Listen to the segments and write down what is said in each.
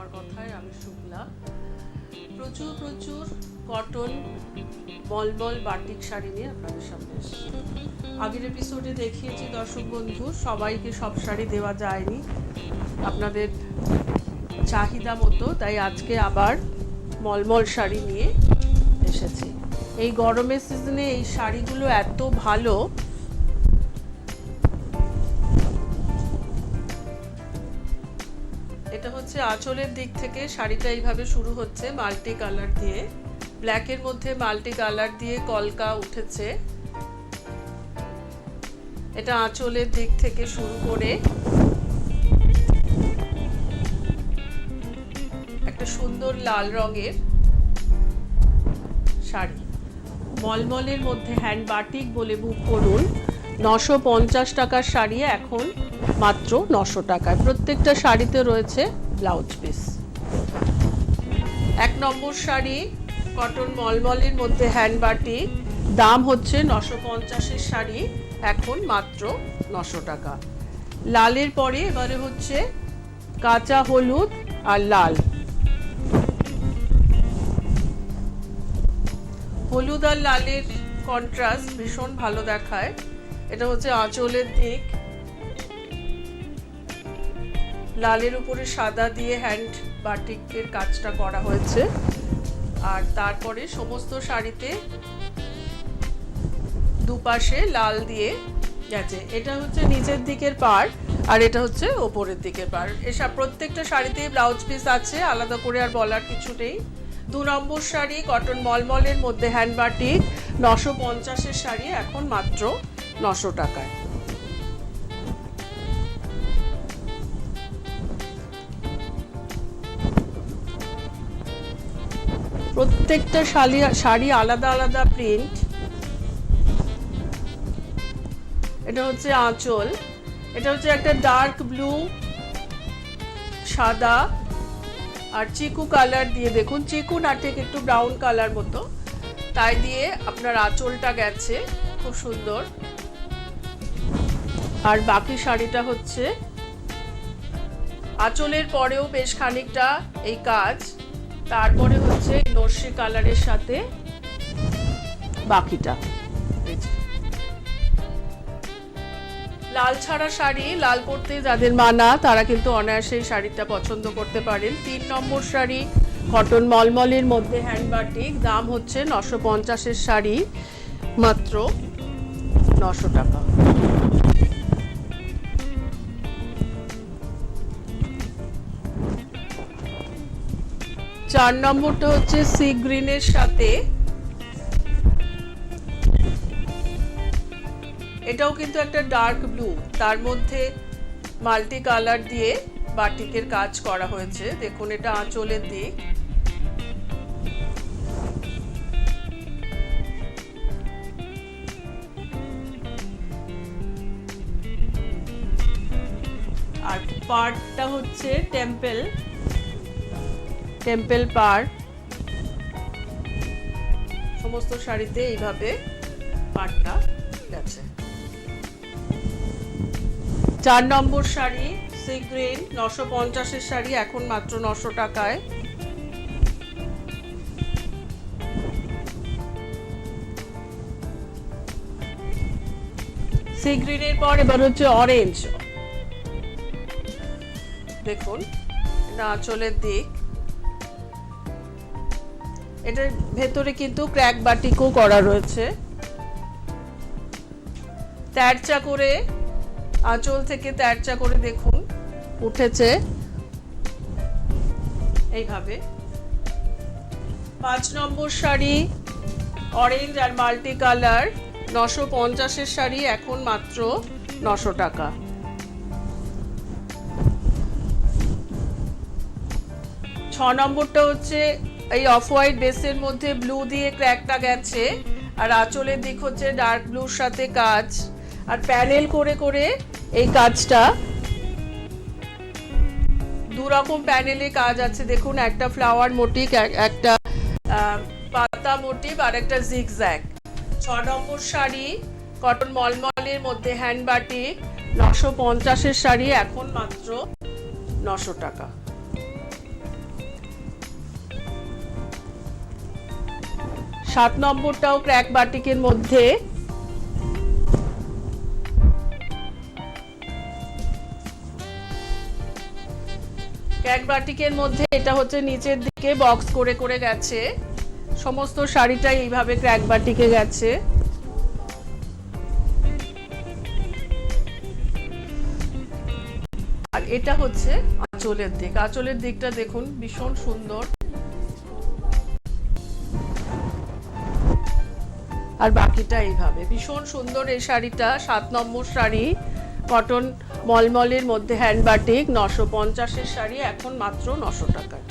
তোমার কথায় আমি শুক্লা। প্রচুর প্রচুর কটন মলমল বাটিক শাড়ি নিয়ে আপনাদের সামনে এসেছি। আগের এপিসোডে দেখিয়েছি দর্শক বন্ধু, সবাইকে সব শাড়ি দেওয়া যায়নি আপনাদের চাহিদা মতো, তাই আজকে আবার মলমল শাড়ি নিয়ে এসেছি। এই গরমের সিজনে এই শাড়িগুলো এত ভালো, এটা হচ্ছে আঁচলের দিক থেকে শাড়িটা এইভাবে শুরু হচ্ছে মাল্টি কালার দিয়ে, ব্ল্যাকের মধ্যে মাল্টি কালার দিয়ে কলকা উঠেছে। এটা আঁচলের দিক থেকে শুরু করে একটা সুন্দর লাল রঙের শাড়ি, মলমলের মধ্যে হ্যান্ড বাটিক বলে বুক করুন। 950 টাকার শাড়ি এখন মাত্র 900 টাকায়। প্রত্যেকটা শাড়িতে রয়েছে ব্লাউজ পিস। 1 নম্বর শাড়ি কটন মলমলের মধ্যে হ্যান্ড বাটিক, দাম হচ্ছে 950-এর শাড়ি এখন মাত্র 900 টাকা। লালের পরে এবারে হচ্ছে কাঁচা হলুদ আর লাল। হলুদ আর লালের কন্ট্রাস্ট ভীষণ ভালো দেখায়। এটা হচ্ছে আঁচলের দিক, লালের উপরে সাদা দিয়ে হ্যান্ড বাটিকের কাজটা করা হয়েছে, আর তারপরে সমস্ত শাড়িতে দুপাশে লাল দিয়ে গেছে। এটা হচ্ছে নিচের দিকের পাড় আর এটা হচ্ছে ওপরের দিকের পাড়। এসব প্রত্যেকটা শাড়িতেই ব্লাউজ পিস আছে, আলাদা করে আর বলার কিছু নেই। 2 নম্বর শাড়ি কটন মলমলের মধ্যে হ্যান্ড বাটিক, 950-এর শাড়ি এখন মাত্র 900 টাকায়। প্রত্যেকটা শাড়ি আলাদা আলাদা প্রিন্ট। এটা হচ্ছে আঁচল, এটা হচ্ছে একটা ডার্ক ব্লু, সাদা আর চিকু কালার দিয়ে, দেখুন চিকু না ঠিক একটু ব্রাউন কালার মতো, তাই দিয়ে আপনার আঁচলটা গেছে খুব সুন্দর। আর বাকি শাড়িটা হচ্ছে আঁচলের পরেও বেশ খানিকটা এই কাজ, তারপরে হচ্ছে নরসি কালারের সাথে বাকিটা। লাল ছাড়া শাড়ি, লাল পরতে যাদের মানা তারা কিন্তু অনায়াসে শাড়িটা পছন্দ করতে পারেন। 3 নম্বর শাড়ি কটন মলমলের মধ্যে হ্যান্ড বাটিক, দাম হচ্ছে 950-এর শাড়ি মাত্র 900 টাকা। চার নম্বরটা হচ্ছে সি গ্রিনের সাথে, এটাও কিন্তু একটা ডার্ক ব্লু, তার মধ্যে মাল্টি কালার দিয়ে বাটিকের কাজ করা হয়েছে। দেখুন এটা আঁচলের দিক, আর পাড়টা হচ্ছে টেম্পল পাড়। সমস্ত শাড়িতে এইভাবে পাড়টা গেছে। 4 নম্বর শাড়ি সি গ্রিন, 950-এর শাড়ি এখন মাত্র 900 টাকায়। সি গ্রিনের পর এবার হচ্ছে অরেঞ্জ, দেখুন এটা আঁচলের দিক, এটার ভেতরে কিন্তু ক্র্যাক বাটিকও করা রয়েছে। তেরচা করে আঁচল থেকে তেরচা করে দেখুন উঠেছে এইভাবে। 5 নম্বর শাড়ি অরেঞ্জ আর মাল্টি কালার, 950-এর শাড়ি এখন মাত্র 900 টাকা। 6 নম্বরটা হচ্ছে এই অফ হোয়াইট বেসের মধ্যে ব্লু দিয়ে ক্র্যাকটা গেছে, আর আঁচলের দিক হচ্ছে ডার্ক ব্লুর সাথে কাজ, আর প্যানেল করে করে এই কাজটা, 2 রকম প্যানেলে কাজ আছে। দেখুন একটা ফ্লাওয়ার মোটিভ, একটা পাতা মোটিভ আর একটা জিগজ্যাগ। 6 নম্বর শাড়ি কটন মলমলের মধ্যে হ্যান্ড বাটিক, 950-এর শাড়ি এখন মাত্র 900 টাকা। 7 নম্বরটাও ক্র্যাক বাটিকের মধ্যে, ক্র্যাক বাটিকের মধ্যে এটা হচ্ছে নিচের দিকে বক্স করে করে গেছে, সমস্ত শাড়িটাই এইভাবে ক্র্যাক বাটিকে গেছে। আর এটা হচ্ছে আঁচলের দিক, আঁচলের দিকটা দেখুন ভীষণ সুন্দর। আর বাকিটা এইভাবে ভীষণ সুন্দর। এই শাড়িটা 7 নম্বর শাড়ি, কটন মলমলের মধ্যে হ্যান্ড বাটিক, 950-এর শাড়ি, এখন মাত্র 900 টাকায়।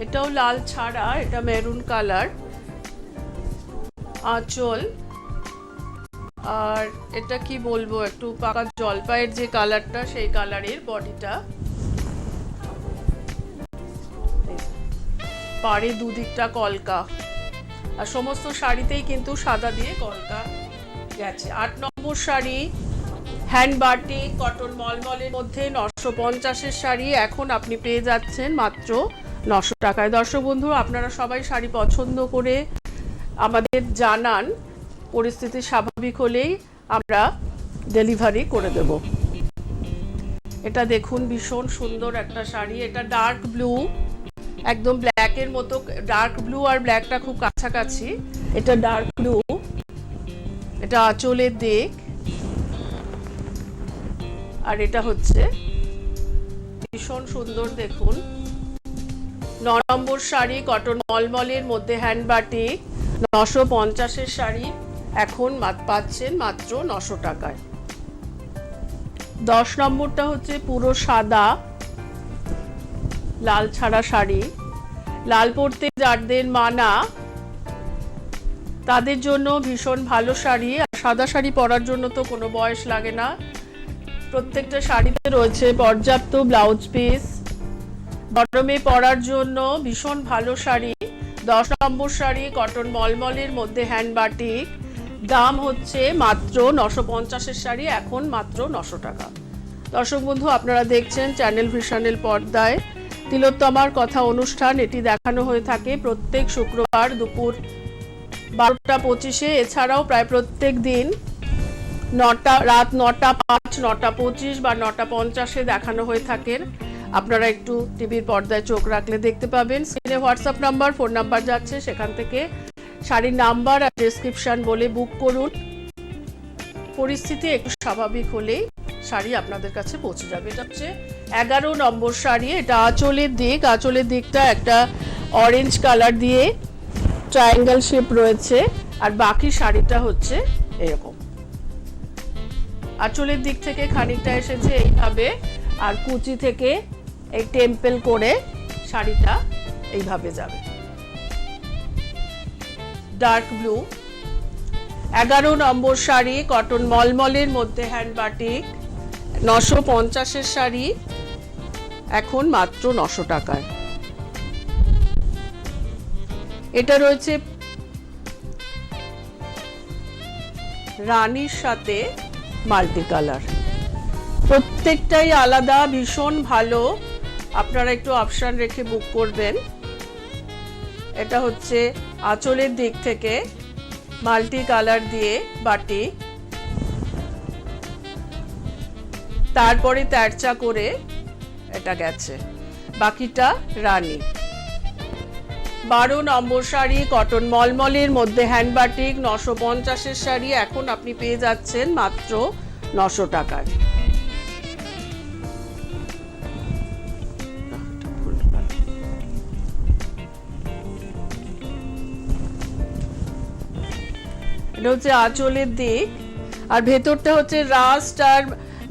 এটাও লাল ছাড়া, এটা মেরুন কালার আঁচল। আর এটা কি বলবো, একটু পাকা জলপাইয়ের যে কালারটা সেই কালারের বডিটা, পাড়ে দুদিকটা কলকা। আর সমস্ত শাড়িতেই কিন্তু সাদা দিয়ে কলকা গেছে। 8 নম্বর শাড়ি হ্যান্ড বাটিক কটন মলমলের মধ্যে 950-এর শাড়ি, এখন আপনি পেয়ে যাচ্ছেন মাত্র 900 টাকায়। দর্শক বন্ধু, আপনারা সবাই শাড়ি পছন্দ করে আমাদের জানান, পরিস্থিতি স্বাভাবিক হলেই আমরা ডেলিভারি করে দেব। এটা দেখুন ভীষণ সুন্দর একটা শাড়ি, এটা ডার্ক ব্লু, একদম ব্ল্যাকের মতো, ডার্ক ব্লু আর ব্ল্যাকটা খুব কাছাকাছি। এটা ডার্ক ব্লু, এটা আঁচলের দিক। আর এটা হচ্ছে ভীষণ সুন্দর, দেখুন 9 নম্বর শাড়ি কটন মলমলের মধ্যে হ্যান্ড বাটিক, 950-এর শাড়ি, এখন পাচ্ছেন মাত্র 900 টাকায়। 10 নম্বরটা হচ্ছে পুরো সাদা লাল ছাড়া শাড়ি, লাল পরতে যাদের মানা তাদের জন্য ভীষণ ভালো শাড়ি। আর সাদা শাড়ি পরার জন্য তো কোনো বয়স লাগে না, প্রত্যেকটা শাড়িতে রয়েছে পর্যাপ্ত ব্লাউজ পিস, গরমে পরার জন্য ভীষণ ভালো শাড়ি। 10 নম্বর শাড়ি কটন মলমলের মধ্যে হ্যান্ড বাটিক, দাম হচ্ছে মাত্র 950-এর শাড়ি, এখন মাত্র 900 টাকা। দর্শক বন্ধু, আপনারা দেখছেন চ্যানেল ভিশনের পর্দায় তিলোত্তমার কথা অনুষ্ঠান। এটি দেখানো হয়ে থাকে প্রত্যেক শুক্রবার দুপুর 12টা 25-এ, এছাড়াও প্রায় প্রত্যেক দিন রাত 9টা 5, 9টা 25 বা 9টা 50-এ দেখানো হয়ে থাকেন। আপনারা একটু টিভির পর্দায় চোখ রাখলে দেখতে পাবেন। স্ক্রিনে হোয়াটসঅ্যাপ নাম্বার, ফোন নাম্বার যাচ্ছে, সেখান থেকে শাড়ির নাম্বার আর ডেসক্রিপশন বলে বুক করুন। পরিস্থিতি একটু স্বাভাবিক হলেই শাড়ি আপনাদের কাছে পৌঁছে যাবে। এটা হচ্ছে 11 নম্বর শাড়ি, এটা আঁচলের দিক, আঁচলের দিকটা একটা অরেঞ্জ কালার দিয়ে ট্রায়াঙ্গেল শেপ রয়েছে। আর বাকি শাড়িটা হচ্ছে এরকম, আঁচলের দিক থেকে খানিকটা এসেছে এইভাবে, আর কুচি থেকে এই টেম্পল করে শাড়িটা এইভাবে যাবে। ডার্ক ব্লু 11 নম্বর শাড়ি কটন মলমলের মধ্যে হ্যান্ড বাটিক, 950-এর শাড়ি, এখন মাত্র 900 টাকায়। এটা রয়েছে রানীর সাথে মাল্টি কালার, প্রত্যেকটাই আলাদা, ভীষণ ভালো। আপনারা একটু অপশন রেখে বুক করবেন। এটা হচ্ছে আঁচলের দিক থেকে মাল্টি কালার দিয়ে বাটি, তারপরে তেরচা করে এটা গেছে, বাকিটা রানী। 12 নম্বর শাড়ি কটন মলমলের মধ্যে হ্যান্ড বাটিক, 950-এর শাড়ি, এখন আপনি পেয়ে যাচ্ছেন মাত্র 900 টাকায়। এটা হচ্ছে আঁচলের দিক, আর ভেতরটা হচ্ছে রাস্ট আর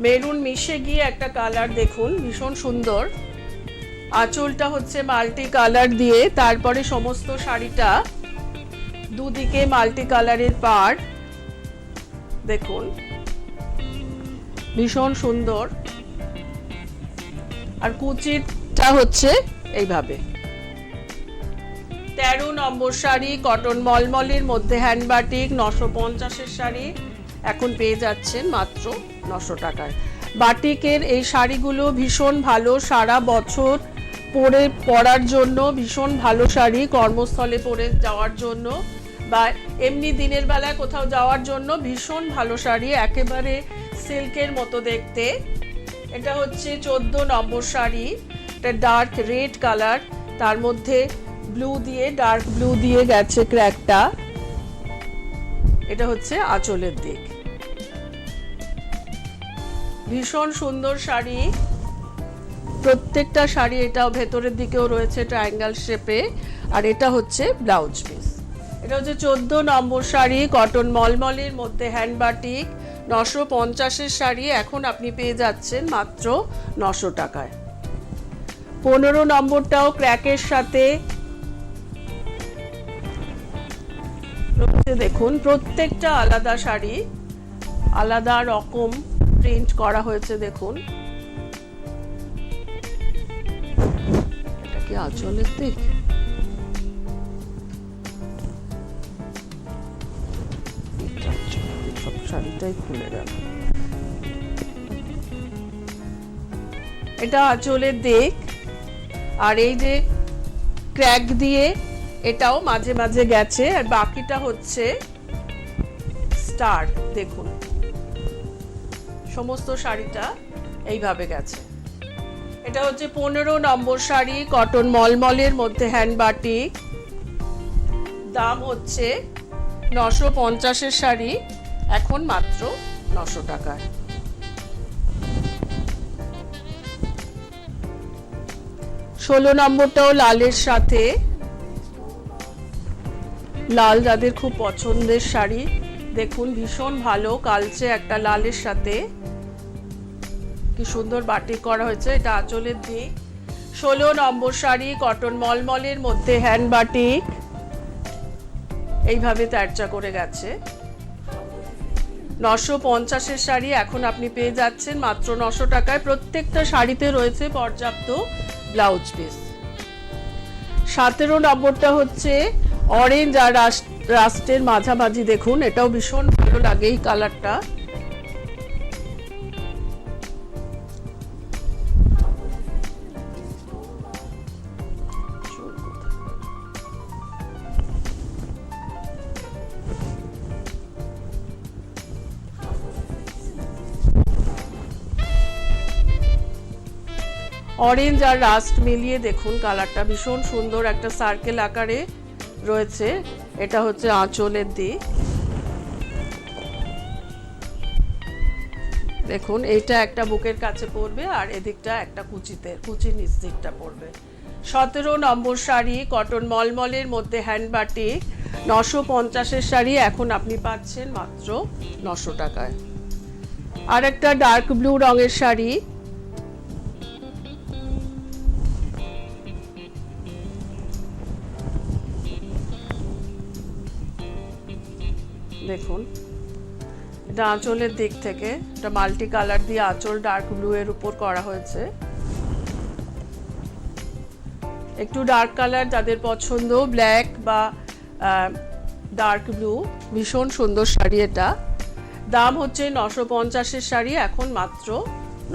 মেরুন মিশে গিয়ে একটা কালার, দেখুন ভীষণ সুন্দর। আঁচলটা হচ্ছে মাল্টি কালার দিয়ে, তারপরে সমস্ত শাড়িটা দুদিকে মাল্টি কালারের পাড়, দেখুন ভীষণ সুন্দর। আর কুচিটা হচ্ছে এইভাবে, 13 নম্বর শাড়ি কটন মলমলের মধ্যে হ্যান্ড বাটিক 950-এর শাড়ি এখন পেয়ে যাচ্ছেন মাত্র 900 টাকায়। বাটিকের এই শাড়িগুলো ভীষণ ভালো, সারা বছর পরার জন্য ভীষণ ভালো শাড়ি, কর্মস্থলে পরে যাওয়ার জন্য বা এমনি দিনের বেলায় কোথাও যাওয়ার জন্য ভীষণ ভালো শাড়ি, একেবারে সিল্কের মতো দেখতে। এটা হচ্ছে 14 নম্বর শাড়ি, এটা ডার্ক রেড কালার, তার মধ্যে ব্লু দিয়ে ডার্ক ব্লু দিয়ে গেছে ক্র্যাকটা। এটা হচ্ছে আঁচলের দিক, ভীষণ সুন্দর শাড়ি। প্রত্যেকটা শাড়ি এটা ভেতরের দিকেও রয়েছে ট্রায়াঙ্গেল শেপে, আর এটা হচ্ছে ব্লাউজ পিস। এটা হচ্ছে 14 নম্বর শাড়ি কটন মলমলের মধ্যে হ্যান্ড বাটিক 950-এর শাড়ি এখন আপনি পেয়ে যাচ্ছেন মাত্র 900 টাকায়। 15 নম্বরটাও ক্র্যাকের সাথে, দেখুন প্রত্যেকটা আলাদা শাড়ি, আলাদা রকম প্রিন্ট করা হয়েছে। দেখুন এটা কি আঁচলের দিক? সব শাড়িটাই খুলে গেল। এটা আঁচলের দিক, আর এই যে ক্র্যাক দিয়ে এটাও মাঝে মাঝে গেছে, আর বাকিটা হচ্ছে স্টার। দেখুন সমস্ত শাড়িটা এইভাবে গেছে। এটা হচ্ছে 15 নম্বর শাড়ি কটন মলমলের মধ্যে হ্যান্ড বাটিক, দাম হচ্ছে 950-এর শাড়ি এখন মাত্র 900 টাকায়। 16 নম্বরটাও লালের সাথে, লাল যাদের খুব পছন্দের শাড়ি, দেখুন ভীষণ ভালো কালচে একটা লালের সাথে কি সুন্দর বাটিক করা হয়েছে। এটা আঁচলের দিক। 16 নম্বর শাড়ি কটন মলমলের মধ্যে হ্যান্ড বাটিক, এইভাবে তেরচা করে গেছে। 950-এর শাড়ি এখন আপনি পেয়ে যাচ্ছেন মাত্র 900 টাকায়। প্রত্যেকটা শাড়িতে রয়েছে পর্যাপ্ত ব্লাউজ পিস। 17 নম্বরটা হচ্ছে অরেঞ্জ আর রাস্টের মাঝামাঝি, দেখুন এটাও ভীষণ ভালো লাগে এই কালারটা। অরেঞ্জ আর রাস্ট মিলিয়ে দেখুন কালারটা ভীষণ সুন্দর, একটা সার্কেল আকারে রয়েছে। এটা হচ্ছে আঁচলের দিক। দেখুন এইটা একটা বুকের কাছে পড়বে, আর এদিকটা একটা কুচির নিচ দিকটা পড়বে। 17 নম্বর শাড়ি কটন মলমলের মধ্যে হ্যান্ড বাটিক 950-এর শাড়ি এখন আপনি পাচ্ছেন মাত্র 900 টাকায়। আর একটা ডার্ক ব্লু রঙের শাড়ি, দেখুন এটা আঁচলের দিক থেকে, এটা মাল্টি কালার দিয়ে আঁচল ডার্ক ব্লু এর উপর করা হয়েছে। একটু ডার্ক কালার যাদের পছন্দ, ব্ল্যাক বা ডার্ক ব্লু, ভীষণ সুন্দর শাড়ি এটা। দাম হচ্ছে 950-এর শাড়ি এখন মাত্র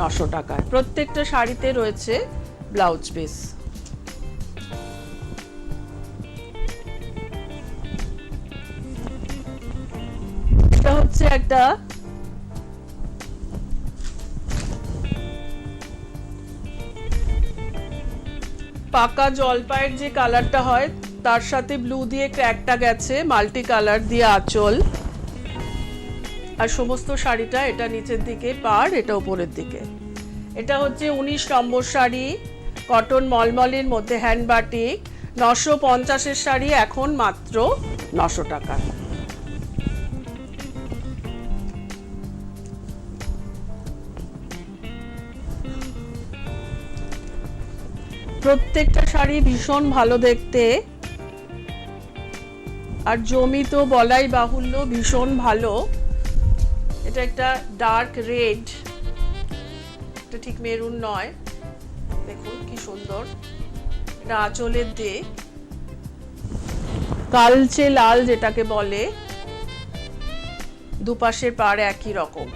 900 টাকায়। প্রত্যেকটা শাড়িতে রয়েছে ব্লাউজ পিস। এটা হচ্ছে একটা পাকা জলপাইয়ের যে কালারটা হয় তার সাথে ব্লু দিয়ে ক্র্যাকটা গেছে, মাল্টি কালার দিয়ে আঁচল, আর সমস্ত শাড়িটা এটা নিচের দিকে পাড়, এটা উপরের দিকে। এটা হচ্ছে 19 নম্বর শাড়ি কটন মলমলের মধ্যে হ্যান্ড বাটিক 950-এর শাড়ি এখন মাত্র 900 টাকা। প্রত্যেকটা শাড়ি ভীষণ ভালো দেখতে, আর জমি তো বলাই বাহুল্য, ভীষণ ভালো। এটা একটা ডার্ক রেড, এটা ঠিক মেরুন নয়, দেখুন কি সুন্দর। এটা আঁচলের দিক, কালচে লাল যেটাকে বলে, দুপাশের পাড় একই রকম।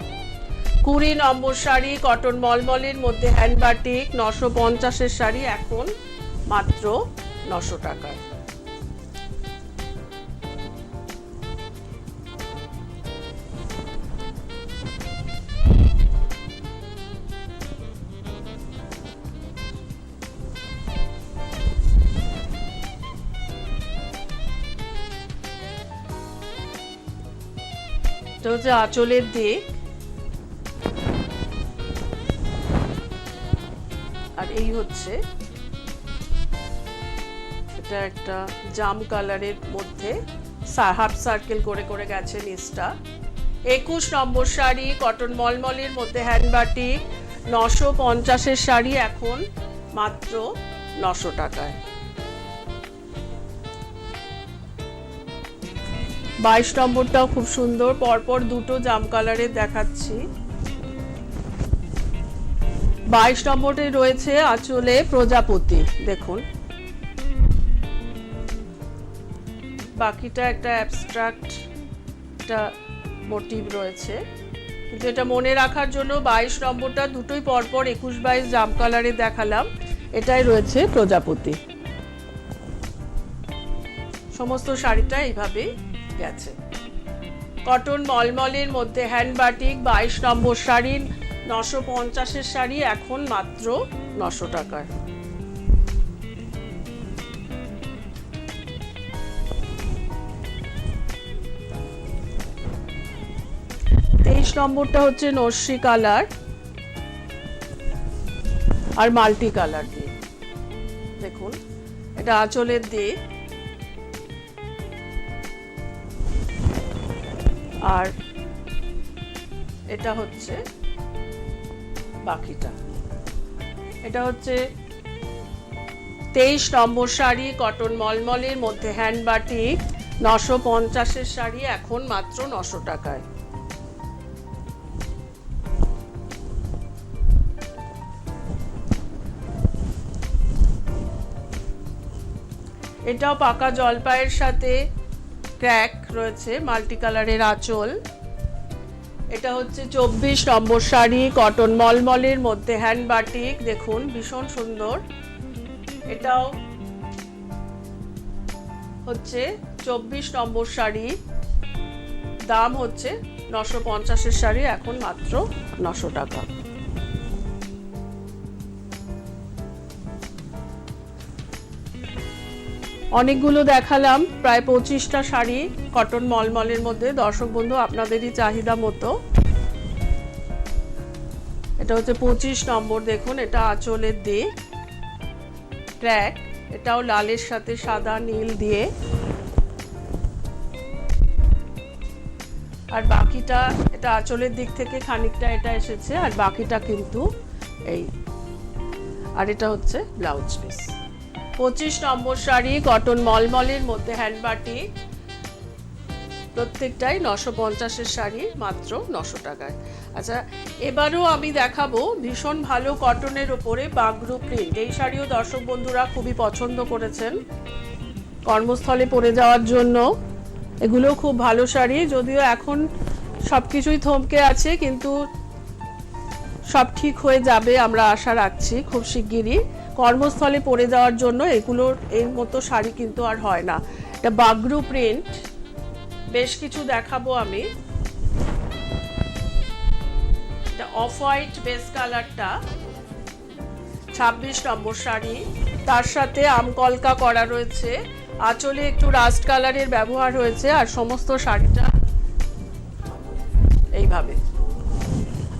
20 নম্বর শাড়ি কটন মলমলের মধ্যে হ্যান্ড বাটিক, 950 শাড়ি এখন মাত্র 900 টাকায়। এটা হচ্ছে আঁচলের দিক, আর এই হচ্ছে এটা একটা জাম কালারের মধ্যে হাফ সার্কেল করে করে গেছে নিচটা। 21 নম্বর শাড়ি কটন মলমলের মধ্যে হ্যান্ড বাটিক, 950 শাড়ি এখন মাত্র 900 টাকায়। 22 নম্বরটাও খুব সুন্দর, পরপর দুটো জাম কালারের দেখাচ্ছি। 22 নম্বরে রয়েছে আঁচলে প্রজাপতি, দেখুন বাকিটা একটা অ্যাবস্ট্রাক্ট একটা মোটিভ রয়েছে, কিন্তু এটা মনে রাখার জন্য 22 নম্বরটা দুটোই পরপর 21-22 জাম কালারে দেখালাম, এটাই রয়েছে প্রজাপতি। সমস্ত শাড়িটা এইভাবে গেছে। কটন মলমলের মধ্যে হ্যান্ড বাটিক 22 নম্বর শাড়ি, 950 শাড়ি এখন মাত্র 900 টাকায়। নম্বরটা হচ্ছে নস্যি কালার আর মাল্টি কালার দিয়ে, দেখুন এটা আঁচলের দিক, আর এটা হচ্ছে বাকিটা। এটা হচ্ছে 23 নম্বর শাড়ি কটন মলমলের মধ্যে হ্যান্ড বাটিক, 950 শাড়ি এখন মাত্র 900 টাকায়। এটাও পাকা জলপাইয়ের সাথে ক্র্যাক রয়েছে, মাল্টি কালারের আঁচল। এটা হচ্ছে 24 নম্বর শাড়ি কটন মলমলের মধ্যে হ্যান্ড বাটিক, দেখুন ভীষণ সুন্দর। এটাও হচ্ছে 24 নম্বর শাড়ি, দাম হচ্ছে 950 শাড়ি এখন মাত্র 900 টাকা। অনেকগুলো দেখালাম, প্রায় 25টা শাড়ি কটন মলমলের মধ্যে। দর্শক বন্ধু আপনাদেরই চাহিদা মতো। এটা হচ্ছে 25 নম্বর, দেখুন এটা আঁচলের দিক ক্র্যাক, এটাও লালের সাথে সাদা নীল দিয়ে, আর বাকিটা এটা আঁচলের দিক থেকে খানিকটা এটা এসেছে, আর বাকিটা কিন্তু এই, আর এটা হচ্ছে ব্লাউজ পিস। 25 নম্বর শাড়ি কটন মলমলের মধ্যে হ্যান্ড বাটিক, প্রত্যেকটাই 950 শাড়ি মাত্র 900 টাকায়। আচ্ছা, এবারও আমি দেখাবো ভীষণ ভালো কটনের ওপরে বাগরু প্রিন্ট। এই শাড়িও দর্শক বন্ধুরা খুবই পছন্দ করেছেন কর্মস্থলে পরে যাওয়ার জন্য। এগুলো খুব ভালো শাড়ি, যদিও এখন সবকিছুই থমকে আছে, কিন্তু সব ঠিক হয়ে যাবে আমরা আশা রাখছি খুব শিগগিরই। কর্মস্থলে পরে যাওয়ার জন্য এগুলোর এর মতো শাড়ি কিন্তু আর হয় না। এটা বাগরু প্রিন্ট, বেশ কিছু দেখাবো আমি। এটা অফ হোয়াইট বেস কালারটা 26 নম্বর শাড়ি, তার সাথে আমকলকা করা রয়েছে, আঁচলে একটু রাস্ট কালারের ব্যবহার হয়েছে, আর সমস্ত শাড়িটা এইভাবে।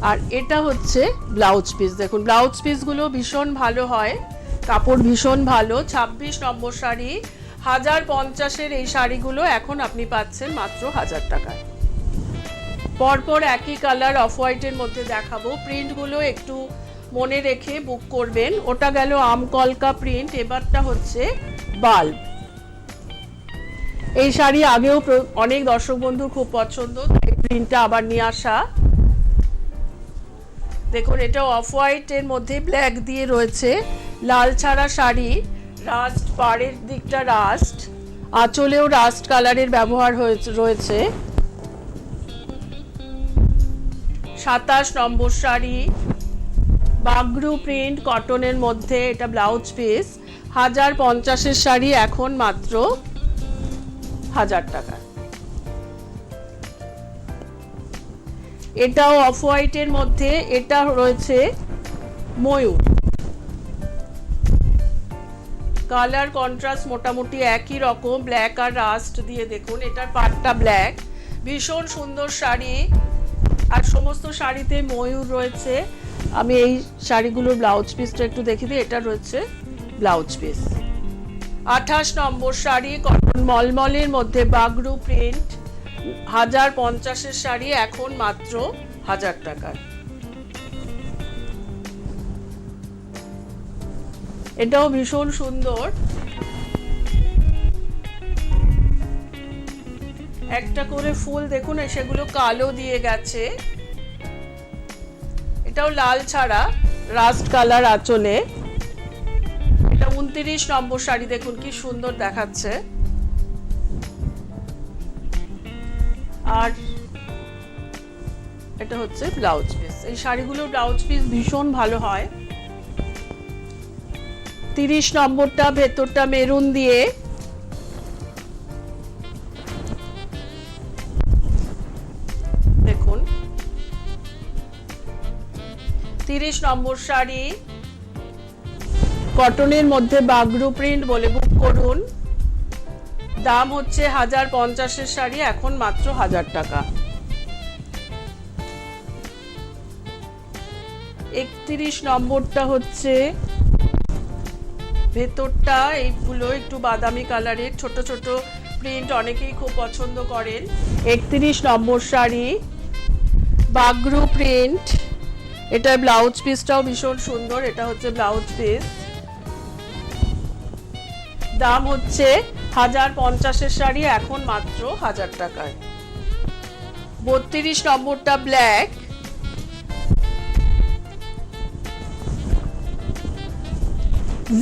আর এটা হচ্ছে ব্লাউজ পিস, দেখুন ব্লাউজ পিসগুলো ভীষণ ভালো হয়, কাপড় ভীষণ ভালো। 26 নম্বর শাড়ি 1050 এই শাড়িগুলো এখন আপনি পাচ্ছেন মাত্র 1000 টাকায়। পরপর একই কালার অফ হোয়াইটের মধ্যে দেখাবো, প্রিন্টগুলো একটু মনে রেখে বুক করবেন। ওটা গেল আমকলকা প্রিন্ট, এবারটা হচ্ছে বাল্ব। এই শাড়ি আগেও অনেক দর্শক বন্ধুর খুব পছন্দ, তাই প্রিন্টটা আবার নিয়ে আসা। দেখুন এটা অফ হোয়াইটের মধ্যে ব্ল্যাক দিয়ে রয়েছে, লাল ছাড়া শাড়ি, রাস্ট পাড়ের দিকটা রাস্ট, আঁচলেও রাস্ট কালারের ব্যবহার রয়েছে। 27 নম্বর শাড়ি, বাগরু প্রিন্ট কটনের মধ্যে, এটা ব্লাউজ পিস। 1050-এর শাড়ি এখন মাত্র 1000 টাকা। এটাও অফ হোয়াইটের মধ্যে, এটা রয়েছে ময়ূর। কালার কন্ট্রাস্ট মোটামুটি একই রকম, ব্ল্যাক আর রাস্ট দিয়ে। দেখুন এটার পাটটা ব্ল্যাক, ভীষণ সুন্দর শাড়ি, আর সমস্ত শাড়িতে ময়ূর রয়েছে। আমি এই শাড়িগুলোর ব্লাউজ পিসটা একটু দেখে দিই। এটা রয়েছে ব্লাউজ পিস। 28 নম্বর শাড়ি, কটন মলমলের মধ্যে বাগরু প্রিন্ট, 1050-এর শাড়ি এখন মাত্র 1000 টাকায়। এটাও ভীষণ সুন্দর, একটা করে ফুল দেখুন, সেগুলো কালো দিয়ে গেছে। এটাও লাল ছাড়া রাস্ট কালার আঁচলে। এটা 29 নম্বর শাড়ি, দেখুন কি সুন্দর দেখাচ্ছে। আর এটা হচ্ছে ব্লাউজ পিস। এই শাড়িগুলোর ব্লাউজ পিস ভীষণ ভালো হয়। 30 নম্বরটা, ভেতরটা মেরুন দিয়ে, দেখুন 30 নম্বর শাড়ি, কটনের মধ্যে বাগরু প্রিন্ট বলে বুক করুন। দাম হচ্ছে 1050-এর শাড়ি এখন মাত্র 1000 টাকা। 31 নম্বরটা হচ্ছে, ভেতরটা এইগুলো একটু বাদামি কালারের, ছোট ছোট প্রিন্ট, অনেকেই খুব পছন্দ করেন। 31 নম্বর শাড়ি, বাগরু প্রিন্ট, এটা ব্লাউজ পিসটাও ভীষণ সুন্দর। এটা হচ্ছে ব্লাউজ পিস, দাম হচ্ছে 1050-এর শাড়ি এখন মাত্র 1000 টাকায়। 32 নম্বরটা ব্ল্যাক,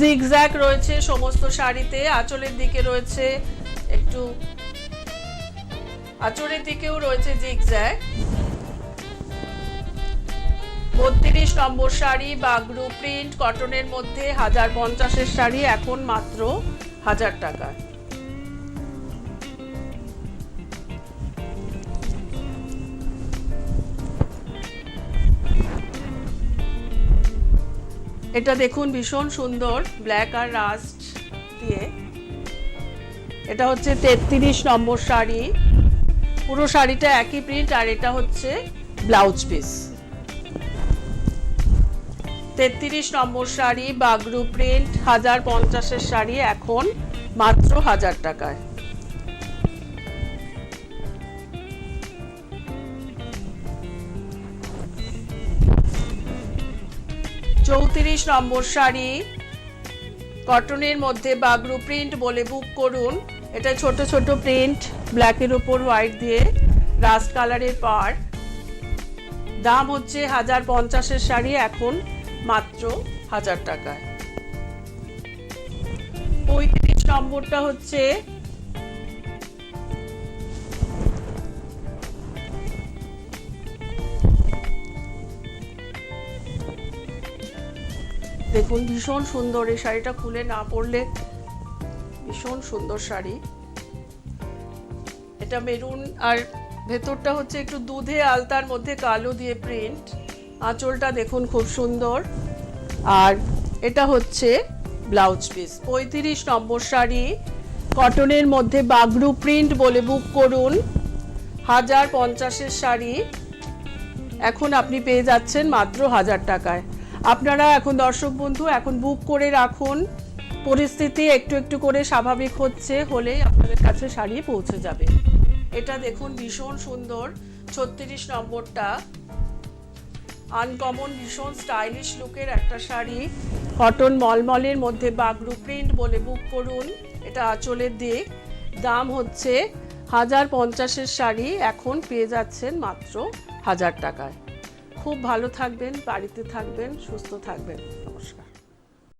জিগজ্যাগ রয়েছে সমস্ত শাড়িতে। আঁচলের দিকে রয়েছে একটু, আঁচলের দিকেও রয়েছে জিগজ্যাগ। 32 নম্বর শাড়ি, বাগরু প্রিন্ট কটনের মধ্যে, 1050-এর শাড়ি এখন মাত্র 1000 টাকা। এটা দেখুন ভীষণ সুন্দর, ব্ল্যাক আর রাস্ট দিয়ে। এটা হচ্ছে 33 নম্বর শাড়ি, পুরো শাড়িটা একই প্রিন্ট, আর এটা হচ্ছে ব্লাউজ পিস। 33 নম্বর শাড়ি, বাগরু প্রিন্ট, 1050-এর শাড়ি এখন মাত্র 1000 টাকায়। 34 নম্বর শাড়ি, কটনের মধ্যে বাগরু প্রিন্ট বলে বুক করুন। এটা ছোট ছোট প্রিন্ট, ব্ল্যাকের উপর হোয়াইট দিয়ে, রাস্ট কালারের পাড়। দাম হচ্ছে 1050-এর শাড়ি এখন মাত্র 1000 টাকায়। 35 নম্বরটা হচ্ছে, দেখুন ভীষণ সুন্দর। এই শাড়িটা খুলে না পরলে ভীষণ সুন্দর শাড়ি। এটা মেরুন, আর ভেতরটা হচ্ছে একটু দুধে আলতার মধ্যে কালো দিয়ে প্রিন্ট। আঁচলটা দেখুন খুব সুন্দর, আর এটা হচ্ছে ব্লাউজ পিস। 35 নম্বর শাড়ি, কটনের মধ্যে বাগরু প্রিন্ট বলে বুক করুন। 1050-এর শাড়ি এখন আপনি পেয়ে যাচ্ছেন মাত্র 1000 টাকায়। আপনারা এখন দর্শক বন্ধু এখন বুক করে রাখুন, পরিস্থিতি একটু একটু করে স্বাভাবিক হলেই আপনাদের কাছে শাড়ি পৌঁছে যাবে। এটা দেখুন ভীষণ সুন্দর, 36 নম্বরটা, আনকমন ভীষণ স্টাইলিশ লুকের একটা শাড়ি, কটন মলমলের মধ্যে বাগরু প্রিন্ট বলে বুক করুন। এটা আঁচলের দিক, দাম হচ্ছে 1050-এর শাড়ি এখন পেয়ে যাচ্ছেন মাত্র 1000 টাকায়। খুব ভালো থাকবেন, বাড়িতে থাকবেন, সুস্থ থাকবেন। নমস্কার।